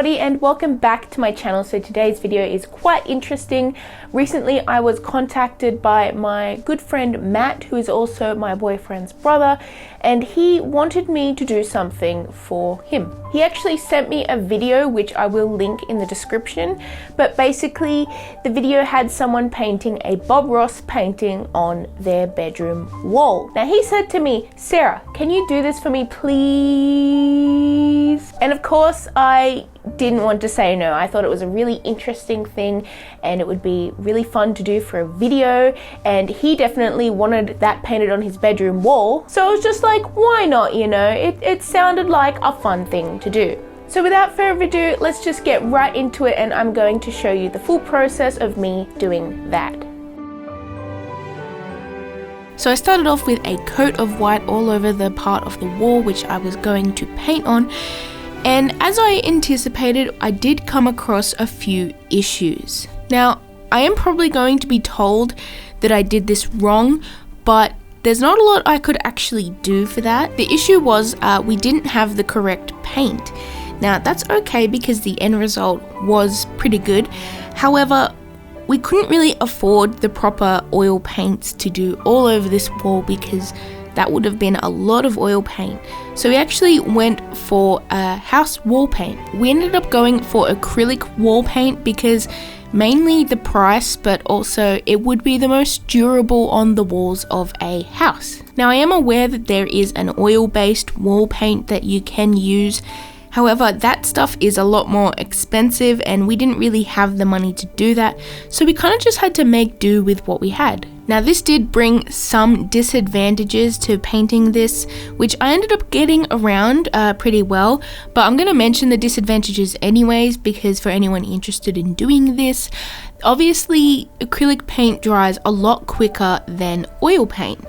everybody and welcome back to my channel. So today's video is quite interesting. Recently I was contacted by my good friend Matt, who is also my boyfriend's brother, and he wanted me to do something for him. He actually sent me a video which I will link in the description, but basically the video had someone painting a Bob Ross painting on their bedroom wall. Now he said to me, "Sarah, can you do this for me please?" And of course I didn't want to say no. I thought it was a really interesting thing and it would be really fun to do for a video, and he definitely wanted that painted on his bedroom wall, so I was just like, why not, you know? It sounded like a fun thing to do. So without further ado, let's just get right into it, and I'm going to show you the full process of me doing that. So I started off with a coat of white all over the part of the wall which I was going to paint on. And as I anticipated, I did come across a few issues. Now, I am probably going to be told that I did this wrong, but there's not a lot I could actually do for that. The issue was we didn't have the correct paint. Now, that's okay because the end result was pretty good. However, we couldn't really afford the proper oil paints to do all over this wall because that would have been a lot of oil paint. So we actually went for a house wall paint. We ended up going for acrylic wall paint because mainly the price, but also it would be the most durable on the walls of a house. Now I am aware that there is an oil-based wall paint that you can use. However, that stuff is a lot more expensive and we didn't really have the money to do that, so we kind of just had to make do with what we had. Now this did bring some disadvantages to painting this, which I ended up getting around pretty well, but I'm going to mention the disadvantages anyways because for anyone interested in doing this, obviously acrylic paint dries a lot quicker than oil paint,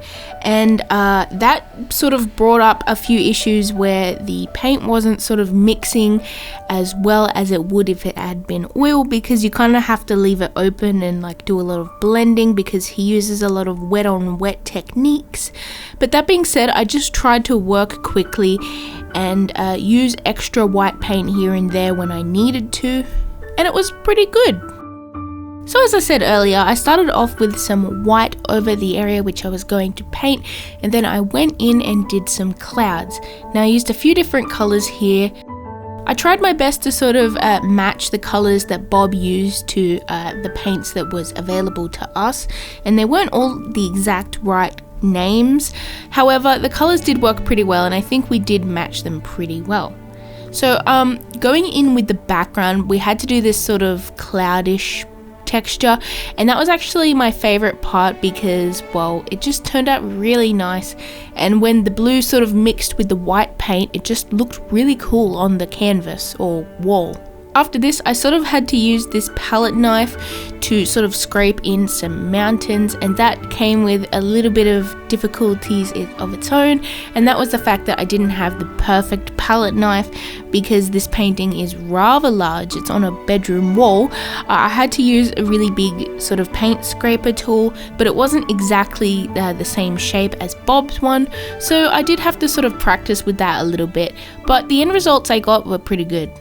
and that sort of brought up a few issues where the paint wasn't sort of mixing as well as it would if it had been oil, because you kind of have to leave it open and like do a lot of blending because he uses a lot of wet on wet techniques. But that being said, I just tried to work quickly and use extra white paint here and there when I needed to, and it was pretty good. So as I said earlier, I started off with some white over the area which I was going to paint, and then I went in and did some clouds. Now I used a few different colors here. I tried my best to sort of match the colors that Bob used to the paints that was available to us, and they weren't all the exact right names. However, the colors did work pretty well and I think we did match them pretty well. So going in with the background, we had to do this sort of cloudish texture, and that was actually my favorite part because, well, it just turned out really nice, and when the blue sort of mixed with the white paint, it just looked really cool on the canvas or wall. After this, I sort of had to use this palette knife to sort of scrape in some mountains, and that came with a little bit of difficulties of its own, and that was the fact that I didn't have the perfect palette knife because this painting is rather large. It's on a bedroom wall. I had to use a really big sort of paint scraper tool, but it wasn't exactly the same shape as Bob's one, so I did have to sort of practice with that a little bit, but the end results I got were pretty good.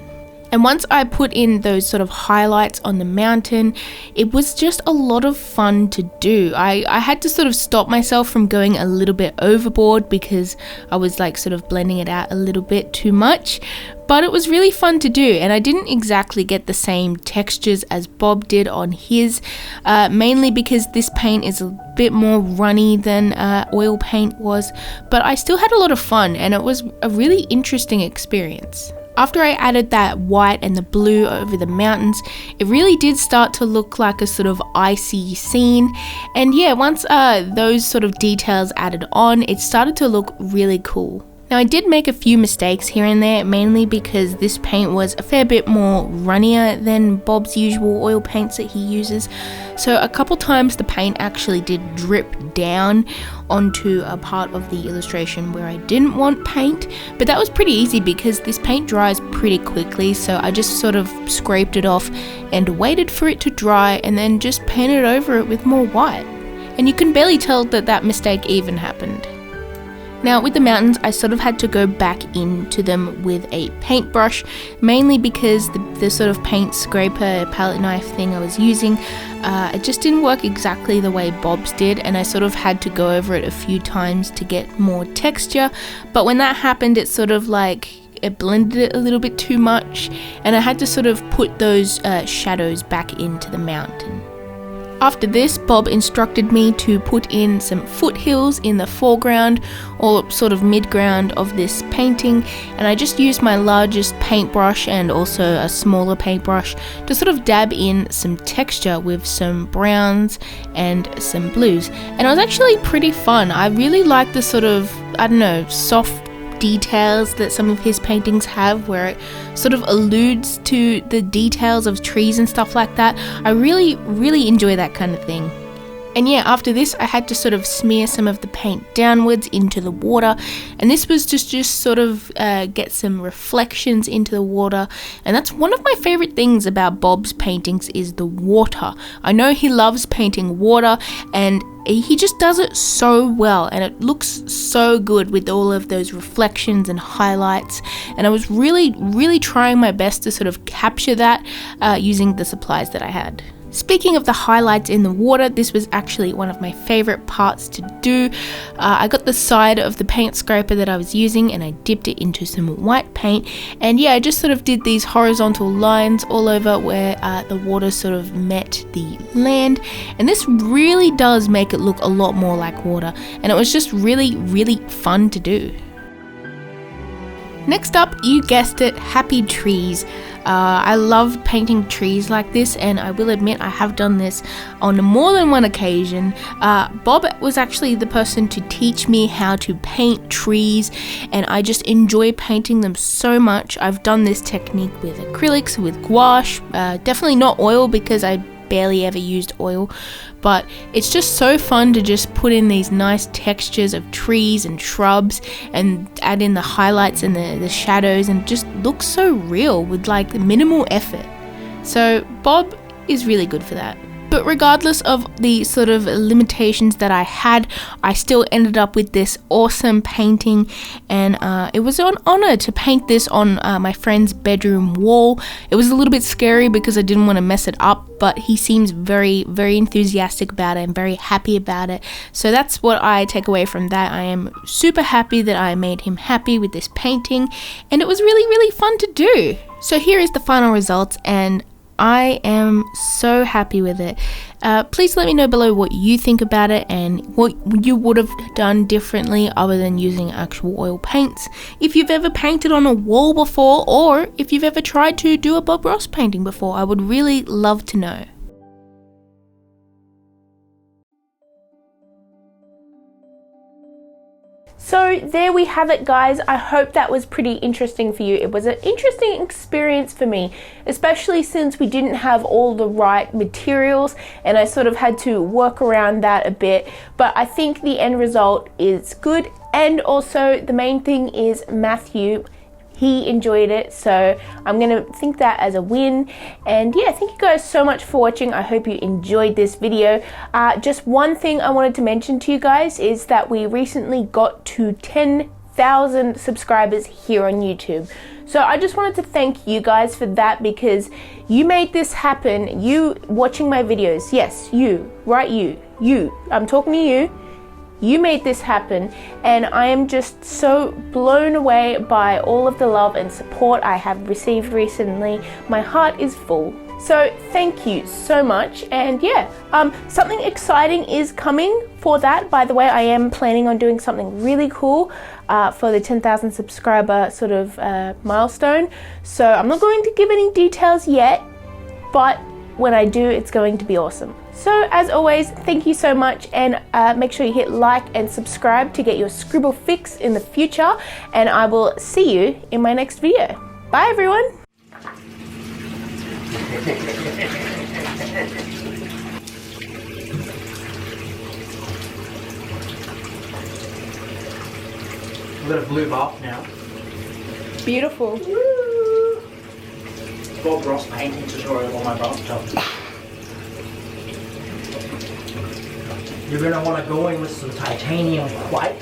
And once I put in those sort of highlights on the mountain, it was just a lot of fun to do. I had to sort of stop myself from going a little bit overboard because I was like sort of blending it out a little bit too much. But it was really fun to do, and I didn't exactly get the same textures as Bob did on his, mainly because this paint is a bit more runny than oil paint was, but I still had a lot of fun and it was a really interesting experience. After I added that white and the blue over the mountains, it really did start to look like a sort of icy scene, and yeah, once those sort of details added on, it started to look really cool. Now I did make a few mistakes here and there, mainly because this paint was a fair bit more runnier than Bob's usual oil paints that he uses. So a couple times the paint actually did drip down onto a part of the illustration where I didn't want paint, but that was pretty easy because this paint dries pretty quickly, so I just sort of scraped it off and waited for it to dry and then just painted over it with more white. And you can barely tell that that mistake even happened. Now with the mountains, I sort of had to go back into them with a paintbrush, mainly because the sort of paint scraper palette knife thing I was using, it just didn't work exactly the way Bob's did, and I sort of had to go over it a few times to get more texture. But when that happened, it sort of like it blended it a little bit too much, and I had to sort of put those shadows back into the mountain. After this, Bob instructed me to put in some foothills in the foreground or sort of mid-ground of this painting, and I just used my largest paintbrush and also a smaller paintbrush to sort of dab in some texture with some browns and some blues. And it was actually pretty fun. I really like the sort of, I don't know, soft details that some of his paintings have, where it sort of alludes to the details of trees and stuff like that. I really enjoy that kind of thing. And yeah, after this I had to sort of smear some of the paint downwards into the water, and this was just sort of get some reflections into the water. And that's one of my favorite things about Bob's paintings, is the water. I know he loves painting water, and he just does it so well, and it looks so good with all of those reflections and highlights. And I was really trying my best to sort of capture that using the supplies that I had. Speaking of the highlights in the water, this was actually one of my favorite parts to do. I got the side of the paint scraper that I was using and I dipped it into some white paint, and yeah, I just sort of did these horizontal lines all over where the water sort of met the land, and this really does make it look a lot more like water, and it was just really fun to do. Next up, you guessed it, happy trees. I love painting trees like this, and I will admit I have done this on more than one occasion. Bob was actually the person to teach me how to paint trees, and I just enjoy painting them so much. I've done this technique with acrylics, with gouache, definitely not oil because I barely ever used oil, but it's just so fun to just put in these nice textures of trees and shrubs and add in the highlights and the shadows, and just looks so real with like minimal effort. So Bob is really good for that. But regardless of the sort of limitations that I had, I still ended up with this awesome painting, and it was an honor to paint this on my friend's bedroom wall. It was a little bit scary because I didn't want to mess it up, but he seems very enthusiastic about it and very happy about it. So that's what I take away from that. I am super happy that I made him happy with this painting, and it was really fun to do. So here is the final results, and I am so happy with it. Please let me know below what you think about it and what you would have done differently other than using actual oil paints. If you've ever painted on a wall before, or if you've ever tried to do a Bob Ross painting before, I would really love to know. So there we have it, guys. I hope that was pretty interesting for you. It was an interesting experience for me, especially since we didn't have all the right materials and I sort of had to work around that a bit. But I think the end result is good, and also the main thing is Matthew, he enjoyed it, so I'm gonna think that as a win. And yeah, thank you guys so much for watching. I hope you enjoyed this video. Just one thing I wanted to mention to you guys is that we recently got to 10,000 subscribers here on YouTube. So I just wanted to thank you guys for that, because you made this happen. You watching my videos, yes, you, right, you, I'm talking to you. You made this happen, and I am just so blown away by all of the love and support I have received recently. My heart is full. So thank you so much. And yeah, something exciting is coming for that. By the way, I am planning on doing something really cool for the 10,000 subscriber sort of milestone. So I'm not going to give any details yet, but when I do, it's going to be awesome. So as always, thank you so much, and make sure you hit like and subscribe to get your scribble fix in the future, and I will see you in my next video. Bye everyone! We've got a blue bath now. Beautiful. Woo! Bob Ross painting tutorial on my bathtub. You're going to want to go in with some titanium white.